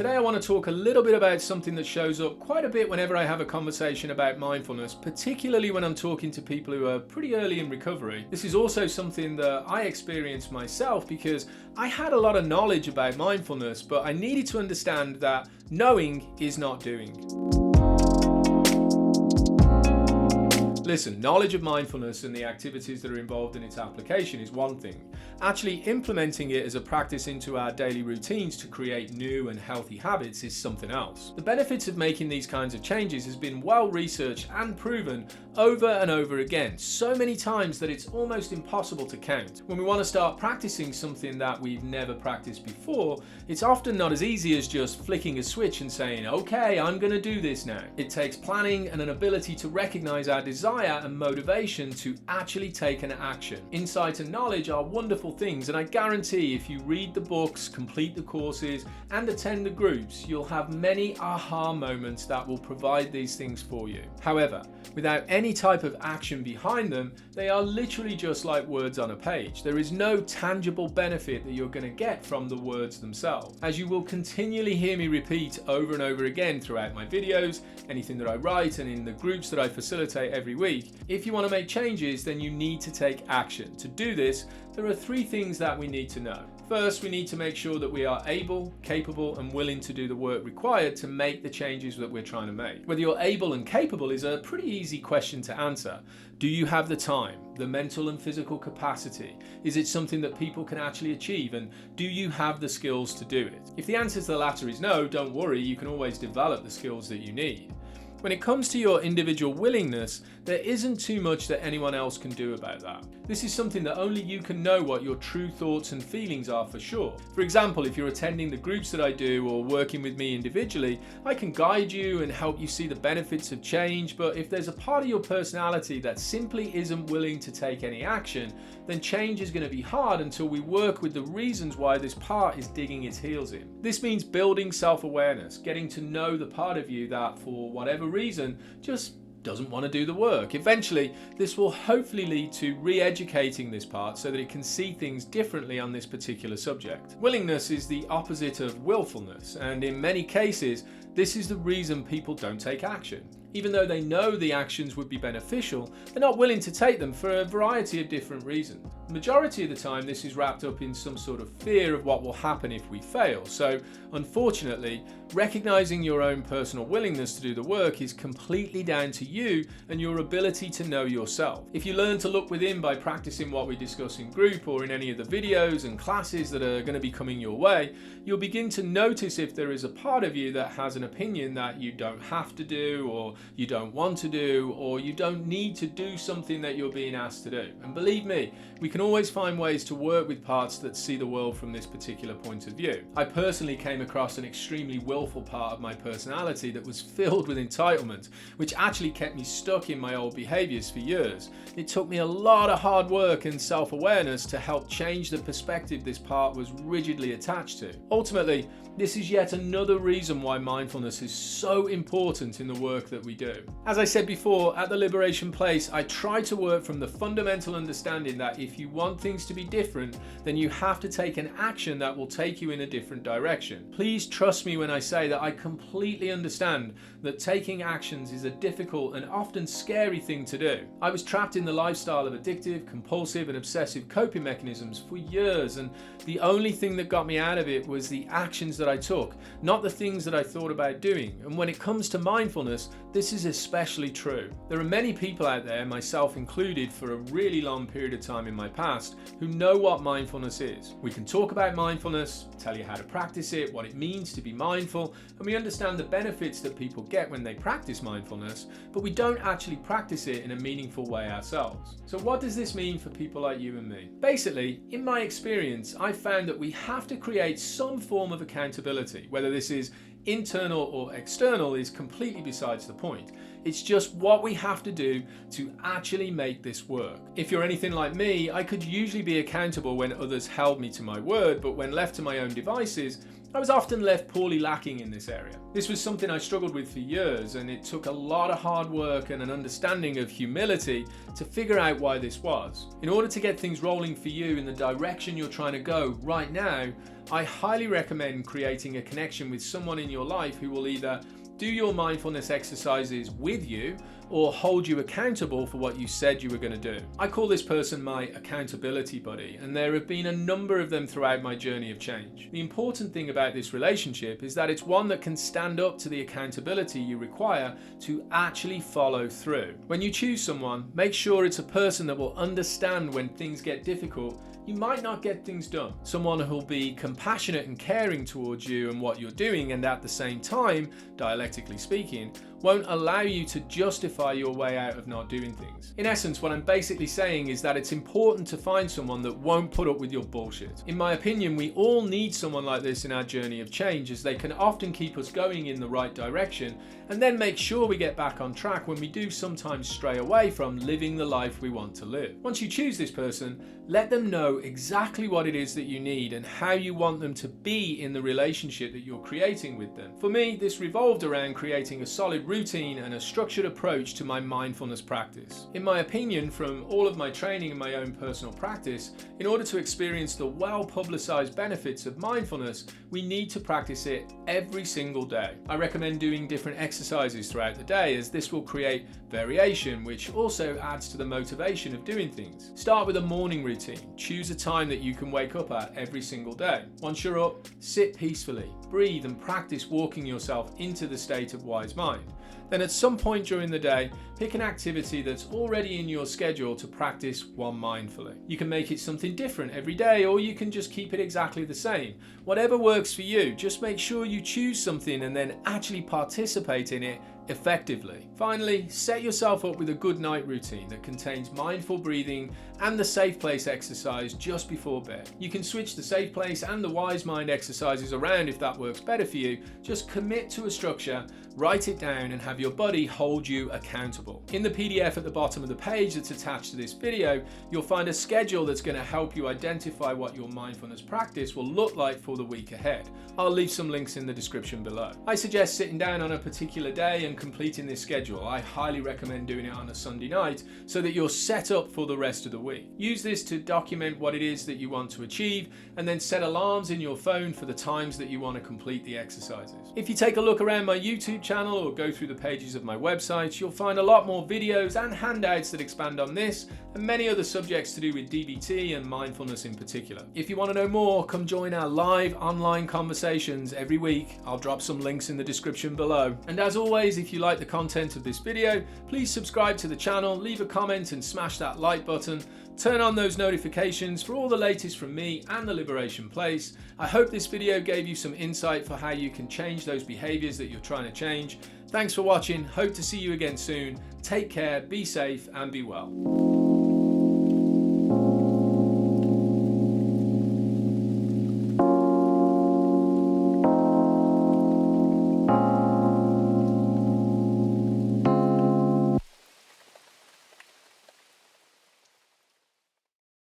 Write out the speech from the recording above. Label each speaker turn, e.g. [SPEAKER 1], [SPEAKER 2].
[SPEAKER 1] Today I want to talk a little bit about something that shows up quite a bit whenever I have a conversation about mindfulness, particularly when I'm talking to people who are pretty early in recovery. This is also something that I experienced myself because I had a lot of knowledge about mindfulness, but I needed to understand that knowing is not doing. Listen, knowledge of mindfulness and the activities that are involved in its application is one thing. Actually implementing it as a practice into our daily routines to create new and healthy habits is something else. The benefits of making these kinds of changes has been well researched and proven over and over again, so many times that it's almost impossible to count. When we want to start practicing something that we've never practiced before, it's often not as easy as just flicking a switch and saying, okay, I'm going to do this now. It takes planning and an ability to recognize our desire and motivation to actually take an action. Insight and knowledge are wonderful things, and I guarantee if you read the books, complete the courses, and attend the groups, you'll have many aha moments that will provide these things for you. However, without any type of action behind them, they are literally just like words on a page. There is no tangible benefit that you're going to get from the words themselves. As you will continually hear me repeat over and over again throughout my videos, anything that I write, and in the groups that I facilitate every week, if you want to make changes, then you need to take action. To do this, there are three things that we need to know. First, we need to make sure that we are able, capable, and willing to do the work required to make the changes that we're trying to make. Whether you're able and capable is a pretty easy question to answer. Do you have the time, the mental and physical capacity? Is it something that people can actually achieve? And do you have the skills to do it? If the answer to the latter is no, don't worry, you can always develop the skills that you need. When it comes to your individual willingness, there isn't too much that anyone else can do about that. This is something that only you can know what your true thoughts and feelings are for sure. For example, if you're attending the groups that I do or working with me individually, I can guide you and help you see the benefits of change, but if there's a part of your personality that simply isn't willing to take any action, then change is going to be hard until we work with the reasons why this part is digging its heels in. This means building self-awareness, getting to know the part of you that, for whatever reason, just doesn't want to do the work. Eventually, this will hopefully lead to re-educating this part so that it can see things differently on this particular subject. Willingness is the opposite of willfulness, and in many cases, this is the reason people don't take action. Even though they know the actions would be beneficial, they're not willing to take them for a variety of different reasons. The majority of the time, this is wrapped up in some sort of fear of what will happen if we fail. So, unfortunately, recognizing your own personal willingness to do the work is completely down to you and your ability to know yourself. If you learn to look within by practicing what we discuss in group or in any of the videos and classes that are going to be coming your way, you'll begin to notice if there is a part of you that has an opinion that you don't have to do, or you don't want to do, or you don't need to do something that you're being asked to do. And believe me, we can always find ways to work with parts that see the world from this particular point of view. I personally came across an extremely willful part of my personality that was filled with entitlement, which actually kept me stuck in my old behaviors for years. It took me a lot of hard work and self-awareness to help change the perspective this part was rigidly attached to. Ultimately, this is yet another reason why mindfulness is so important in the work that we do. As I said before, at the Liberation Place, I try to work from the fundamental understanding that if you want things to be different, then you have to take an action that will take you in a different direction. Please trust me when I say that I completely understand that taking actions is a difficult and often scary thing to do. I was trapped in the lifestyle of addictive, compulsive, and obsessive coping mechanisms for years, and the only thing that got me out of it was the actions that I took, not the things that I thought about doing. And when it comes to mindfulness, this is especially true. There are many people out there, myself included, for a really long period of time in my past, who know what mindfulness is. We can talk about mindfulness, tell you how to practice it, what it means to be mindful, and we understand the benefits that people get when they practice mindfulness, but we don't actually practice it in a meaningful way ourselves. So what does this mean for people like you and me? Basically, in my experience, I've found that we have to create some form of accountability. Whether this is internal or external is completely besides the point. It's just what we have to do to actually make this work. If you're anything like me, I could usually be accountable when others held me to my word, but when left to my own devices, I was often left poorly lacking in this area. This was something I struggled with for years, and it took a lot of hard work and an understanding of humility to figure out why this was. In order to get things rolling for you in the direction you're trying to go right now, I highly recommend creating a connection with someone in your life who will either do your mindfulness exercises with you or hold you accountable for what you said you were going to do. I call this person my accountability buddy, and there have been a number of them throughout my journey of change. The important thing about this relationship is that it's one that can stand up to the accountability you require to actually follow through. When you choose someone, make sure it's a person that will understand when things get difficult. You might not get things done. Someone who'll be compassionate and caring towards you and what you're doing, and at the same time, dialectically speaking, won't allow you to justify your way out of not doing things. In essence, what I'm basically saying is that it's important to find someone that won't put up with your bullshit. In my opinion, we all need someone like this in our journey of change, as they can often keep us going in the right direction and then make sure we get back on track when we do sometimes stray away from living the life we want to live. Once you choose this person, let them know exactly what it is that you need and how you want them to be in the relationship that you're creating with them. For me, this revolved around creating a solid routine and a structured approach to my mindfulness practice. In my opinion, from all of my training and my own personal practice, in order to experience the well-publicized benefits of mindfulness, we need to practice it every single day. I recommend doing different exercises throughout the day, as this will create variation, which also adds to the motivation of doing things. Start with a morning routine. Choose a time that you can wake up at every single day. Once you're up, sit peacefully, breathe, and practice walking yourself into the state of wise mind. Then at some point during the day, pick an activity that's already in your schedule to practice one mindfully. You can make it something different every day, or you can just keep it exactly the same. Whatever works for you, just make sure you choose something and then actually participate in it effectively. Finally, set yourself up with a good night routine that contains mindful breathing and the safe place exercise just before bed. You can switch the safe place and the wise mind exercises around if that works better for you. Just commit to a structure, write it down, and have your buddy hold you accountable. In the PDF at the bottom of the page that's attached to this video, you'll find a schedule that's going to help you identify what your mindfulness practice will look like for the week ahead. I'll leave some links in the description below. I suggest sitting down on a particular day and completing this schedule. I highly recommend doing it on a Sunday night so that you're set up for the rest of the week. Use this to document what it is that you want to achieve, and then set alarms in your phone for the times that you want to complete the exercises. If you take a look around my YouTube channel or go through the pages of my website, you'll find a lot more videos and handouts that expand on this and many other subjects to do with DBT and mindfulness in particular. If you want to know more, come join our live online conversations every week. I'll drop some links in the description below. And as always, if you like the content of this video, please subscribe to the channel, leave a comment and smash that like button. Turn on those notifications for all the latest from me and the Liberation Place. I hope this video gave you some insight for how you can change those behaviors that you're trying to change. Thanks for watching. Hope to see you again soon. Take care, be safe, and be well.